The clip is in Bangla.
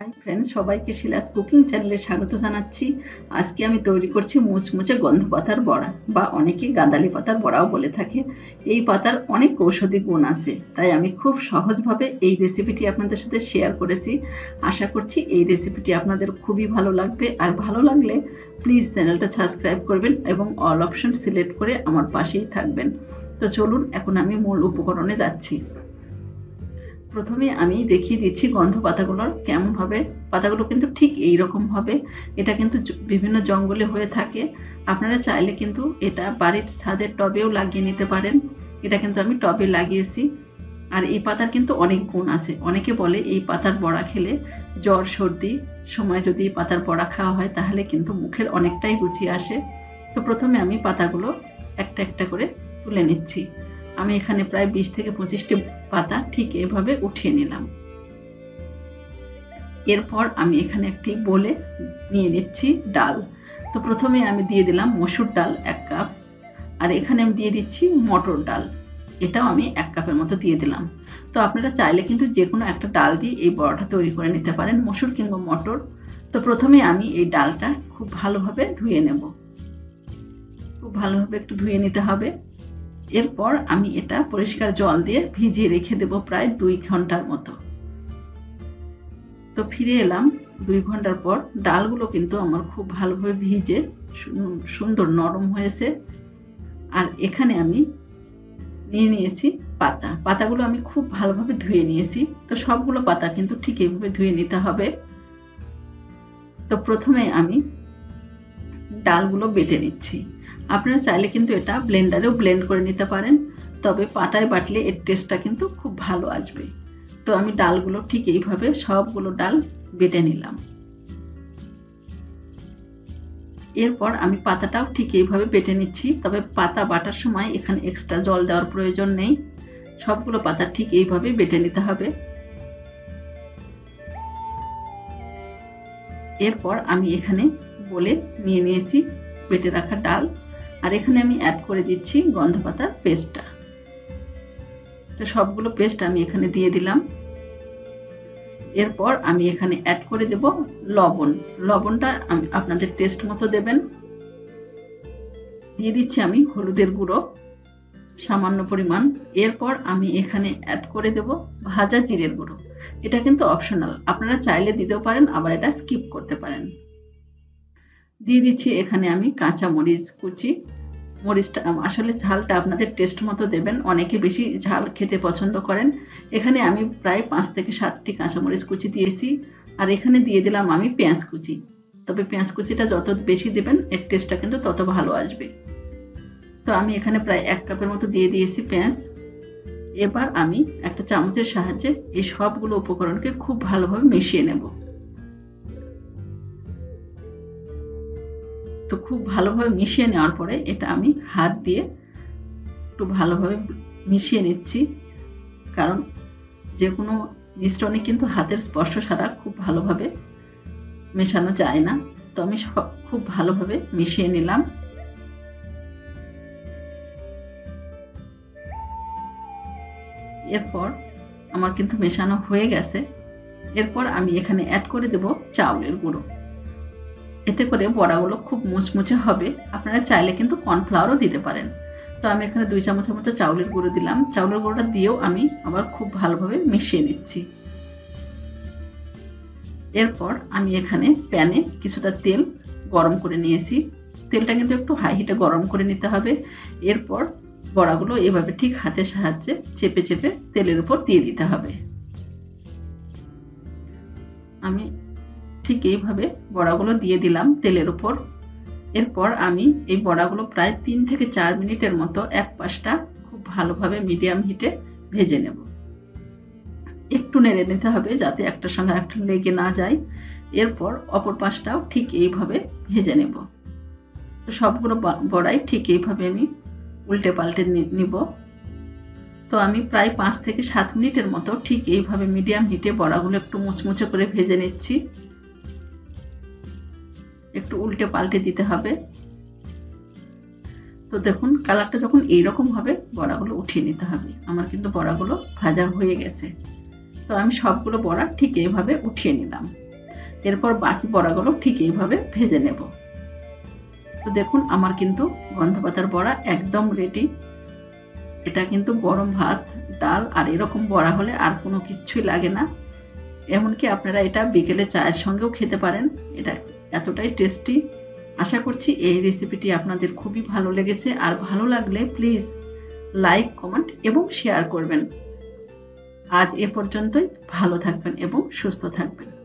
হাই ফ্রেন্ডস, সবাইকে শিলাস কুকিং চ্যানেলে স্বাগত জানাচ্ছি। আজকে আমি তৈরি করছি মুচমুচে গন্ধ পাতার বড়া, বা অনেকে গাঁদালি পাতার বড়াও বলে থাকে। এই পাতার অনেক ঔষধি গুণ আছে, তাই আমি খুব সহজভাবে এই রেসিপিটি আপনাদের সাথে শেয়ার করেছি। আশা করছি এই রেসিপিটি আপনাদের খুবই ভালো লাগবে, আর ভালো লাগলে প্লিজ চ্যানেলটা সাবস্ক্রাইব করবেন এবং অল অপশন সিলেক্ট করে আমার পাশেই থাকবেন। তো চলুন এখন আমি মূল উপকরণে যাচ্ছি। প্রথমে আমি দেখিয়ে দিচ্ছি গন্ধ পাতাগুলোর কেমন হবে। পাতাগুলো কিন্তু ঠিক এই রকম হবে। এটা কিন্তু বিভিন্ন জঙ্গলে হয়ে থাকে। আপনারা চাইলে কিন্তু এটা বাড়ির ছাদের টবেও লাগিয়ে নিতে পারেন। এটা কিন্তু আমি টবে লাগিয়েছি। আর এই পাতার কিন্তু অনেক গুণ আছে। অনেকে বলে এই পাতার বড়া খেলে জ্বর সর্দি সময় যদি এই পাতার বড়া খাওয়া হয় তাহলে কিন্তু মুখের অনেকটাই রুচি আসে। তো প্রথমে আমি পাতাগুলো একটা একটা করে তুলে নিচ্ছি। আমি এখানে প্রায় 20 থেকে 25টি পাতা ঠিক এভাবে উঠিয়ে নিলাম। এরপর আমি এখানে একটি বলে নিয়ে নিচ্ছি ডাল। তো প্রথমে আমি দিয়ে দিলাম মসুর ডাল 1 কাপ, আর এখানে আমি দিয়ে দিচ্ছি মটর ডাল, এটাও আমি 1 কাপের মতো দিয়ে দিলাম। তো আপনারা চাইলে কিন্তু যে কোনো একটা ডাল দিয়ে এই বড়াটা তৈরি করে নিতে পারেন, মসুর কিংবা মটর। তো প্রথমে আমি এই ডালটা খুব ভালোভাবে ধুয়ে নেব। খুব ভালোভাবে একটু ধুয়ে নিতে হবে। এরপর আমি এটা পরিষ্কার জল দিয়ে ভিজিয়ে রেখে দেব প্রায় 2 ঘন্টার মতো। তো ফিরে এলাম 2 ঘন্টার পর। ডালগুলো কিন্তু আমার খুব ভালোভাবে ভিজে সুন্দর নরম হয়েছে। আর এখানে আমি নিয়ে নিয়েছি পাতা। পাতাগুলো আমি খুব ভালোভাবে ধুয়ে নিয়েছি। তো সবগুলো পাতা কিন্তু ঠিক এইভাবে ধুয়ে নিতে হবে। তো প্রথমে আমি ডালগুলো বেটে নিচ্ছি। আপনারা চাইলে কিন্তু এটা ব্লেন্ডারেও ব্লেন্ড করে নিতে পারেন, তবে পাটায় বাটলে এর টেস্টটা কিন্তু খুব ভালো আসবে। তো আমি ডালগুলো ঠিক এইভাবে সবগুলো ডাল বেটে নিলাম। এরপর আমি পাতাটাও ঠিক এইভাবে বেটে নিচ্ছি, তবে পাতা বাটার সময় এখানে এক্সট্রা জল দেওয়ার প্রয়োজন নেই। সবগুলো পাতা ঠিক এইভাবে বেটে নিতে হবে। এরপর আমি এখানে বলে নিয়ে নিয়েছি বেটে রাখা ডাল, আর এখানে আমি অ্যাড করে দিচ্ছি গন্ধ পাতার পেস্টটা। তো সবগুলো পেস্ট আমি এখানে দিয়ে দিলাম। এরপর আমি এখানে অ্যাড করে দেব লবণ। লবণটা আপনাদের টেস্ট মতো দেবেন। দিয়ে দিচ্ছি আমি হলুদের গুঁড়ো সামান্য পরিমাণ। এরপর আমি এখানে অ্যাড করে দেব ভাজা জিরের গুঁড়ো। এটা কিন্তু অপশনাল, আপনারা চাইলে দিতেও পারেন, আবার এটা স্কিপ করতে পারেন। দিয়ে দিচ্ছি এখানে আমি কাঁচা মরিচ কুচি। মরিচটা আসলে ঝালটা আপনাদের টেস্ট মতো দেবেন, অনেকে বেশি ঝাল খেতে পছন্দ করেন। এখানে আমি প্রায় 5 থেকে 7টি কাঁচামরিচ কুচি দিয়েছি। আর এখানে দিয়ে দিলাম আমি পেঁয়াজ কুচি। তবে পেঁয়াজ কুচিটা যত বেশি দেবেন এর টেস্টটা কিন্তু তত ভালো আসবে। তো আমি এখানে প্রায় 1 কাপের মতো দিয়ে দিয়েছি পেঁয়াজ। এবার আমি একটা চামচের সাহায্যে এই সবগুলো উপকরণকে খুব ভালোভাবে মিশিয়ে নেব। তো খুব ভালোভাবে মিশিয়ে নেওয়ার পরে এটা আমি হাত দিয়ে একটু ভালোভাবে মিশিয়ে নিচ্ছি, কারণ যে কোনো মিশ্রণে কিন্তু হাতের স্পর্শ ছাড়া খুব ভালোভাবে মেশানো যায় না। তো আমি খুব ভালোভাবে মিশিয়ে নিলাম। এরপর আমার কিন্তু মেশানো হয়ে গেছে। এরপর আমি এখানে অ্যাড করে দেব চাউলের গুঁড়ো। এতে করে বড়াগুলো খুব মুচমুচে হবে। আপনারা চাইলে কিন্তু কর্নফ্লাওয়ারও দিতে পারেন। তো আমি এখানে 2 চামচের মতো চাউলের গুঁড়ো দিলাম। চাউলের গুঁড়োটা দিয়েও আমি আবার খুব ভালোভাবে মিশিয়ে নিচ্ছি। এরপর আমি এখানে প্যানে কিছুটা তেল গরম করে নিয়েছি। তেলটা কিন্তু একটু হাই হিটে গরম করে নিতে হবে। এরপর বড়াগুলো এভাবে ঠিক হাতের সাহায্যে চেপে চেপে তেলের উপর দিয়ে দিতে হবে। আমি ঠিক এইভাবে বড়াগুলো দিয়ে দিলাম তেলের উপর। এরপর আমি এই বড়াগুলো প্রায় 3 থেকে 4 মিনিটের মতো এক পাশটা খুব ভালোভাবে মিডিয়াম হিটে ভেজে নেব। একটু নেড়ে নিতে হবে যাতে একটার সঙ্গে একটা লেগে না যায়। এরপর অপর পাশটাও ঠিক এইভাবে ভেজে নেব। তো সবগুলো বড়াই ঠিক এইভাবে আমি উল্টে পাল্টে নিব। তো আমি প্রায় 5 থেকে 7 মিনিটের মতো ঠিক এইভাবে মিডিয়াম হিটে বড়াগুলো একটু মুচমুচে করে ভেজে নিচ্ছি। একটু উল্টে পাল্টে দিতে হবে। তো দেখুন কালারটা যখন এইরকম হবে বড়াগুলো উঠিয়ে নিতে হবে। আমার কিন্তু বড়াগুলো ভাজা হয়ে গেছে। তো আমি সবগুলো বড়া ঠিক এইভাবে উঠিয়ে নিলাম। এরপর বাকি বড়াগুলো ঠিক এইভাবে ভেজে নেব। তো দেখুন আমার কিন্তু গন্ধ পাতার বড়া একদম রেডি। এটা কিন্তু গরম ভাত, ডাল আর এরকম বড়া হলে আর কোনো কিচ্ছুই লাগে না। এমনকি আপনারা এটা বিকেলে চায়ের সঙ্গেও খেতে পারেন। এটা এতটাই টেস্টি। আশা করছি এই রেসিপিটি আপনাদের খুবই ভালো লেগেছে, আর ভালো লাগলে প্লিজ লাইক, কমেন্ট এবং শেয়ার করবেন। আজ এ পর্যন্তই। ভালো থাকবেন এবং সুস্থ থাকবেন।